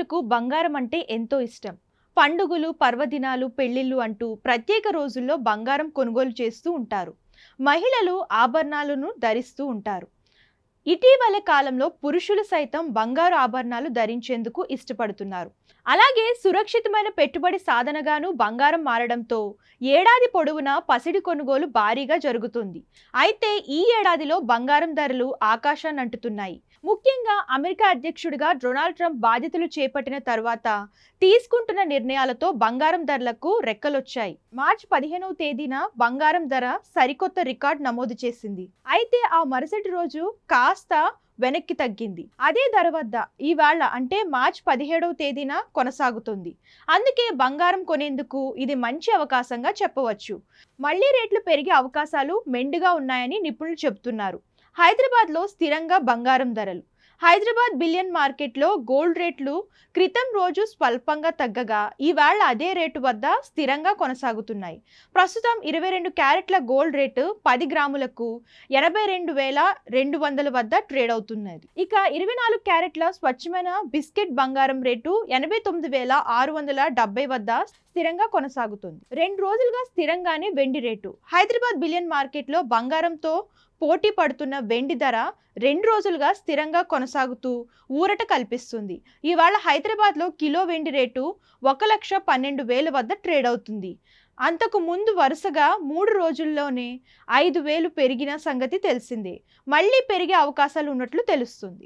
ప్రజలకు బంగారం అంటే ఎంతో ఇష్టం. పండుగలు, పర్వదినాలు, పెళ్లిళ్ళు అంటూ ప్రత్యేక రోజుల్లో బంగారం కొనుగోలు చేస్తూ ఉంటారు. మహిళలు ఆభరణాలను ధరిస్తూ ఉంటారు. ఇటీవల కాలంలో పురుషులు సైతం బంగారు ఆభరణాలు ధరించేందుకు ఇష్టపడుతున్నారు. అలాగే సురక్షితమైన పెట్టుబడి సాధనగాను బంగారం మారడంతో ఏడాది పొడవునా పసిడి కొనుగోలు భారీగా జరుగుతుంది. అయితే ఈ ఏడాదిలో బంగారం ధరలు ఆకాశాన్ని అంటుతున్నాయి. ముఖ్యంగా అమెరికా అధ్యక్షుడిగా డొనాల్డ్ ట్రంప్ బాధ్యతలు చేపట్టిన తర్వాత తీసుకుంటున్న నిర్ణయాలతో బంగారం ధరలకు రెక్కలొచ్చాయి. మార్చి 15వ తేదీన బంగారం ధర సరికొత్త రికార్డ్ నమోదు చేసింది. అయితే ఆ మరుసటి రోజు కాస్త వెనక్కి తగ్గింది. అదే ధర వద్ద ఇవాళ అంటే మార్చి 17వ తేదీన కొనసాగుతుంది. అందుకే బంగారం కొనేందుకు ఇది మంచి అవకాశంగా చెప్పవచ్చు. మళ్లీ రేట్లు పెరిగే అవకాశాలు మెండుగా ఉన్నాయని నిపుణులు చెబుతున్నారు. హైదరాబాద్లో స్థిరంగా బంగారం ధరలు. హైదరాబాద్ బిలియన్ మార్కెట్లో గోల్డ్ రేట్లు క్రితం రోజు స్వల్పంగా తగ్గగా ఈవేళ అదే రేటు వద్ద స్థిరంగా కొనసాగుతున్నాయి. ప్రస్తుతం 22 క్యారెట్ల గోల్డ్ రేటు 10 గ్రాములకు 82,200 వద్ద ట్రేడ్ అవుతున్నది. ఇక 24 క్యారెట్ల స్వచ్ఛమైన బిస్కెట్ బంగారం రేటు 89,670 వద్ద స్థిరంగా కొనసాగుతుంది. 2 రోజులుగా స్థిరంగానే వెండి రేటు. హైదరాబాద్ బిలియన్ మార్కెట్లో బంగారంతో పోటీ పడుతున్న వెండి ధర 2 రోజులుగా స్థిరంగా కొనసాగుతూ ఊరట కల్పిస్తుంది. ఇవాళ హైదరాబాద్లో కిలో వెండి రేటు 1,12,000 వద్ద ట్రేడ్ అవుతుంది. అంతకు ముందు వరుసగా 3 రోజుల్లోనే 5,000 పెరిగిన సంగతి తెలిసిందే. మళ్లీ పెరిగే అవకాశాలు ఉన్నట్లు తెలుస్తుంది.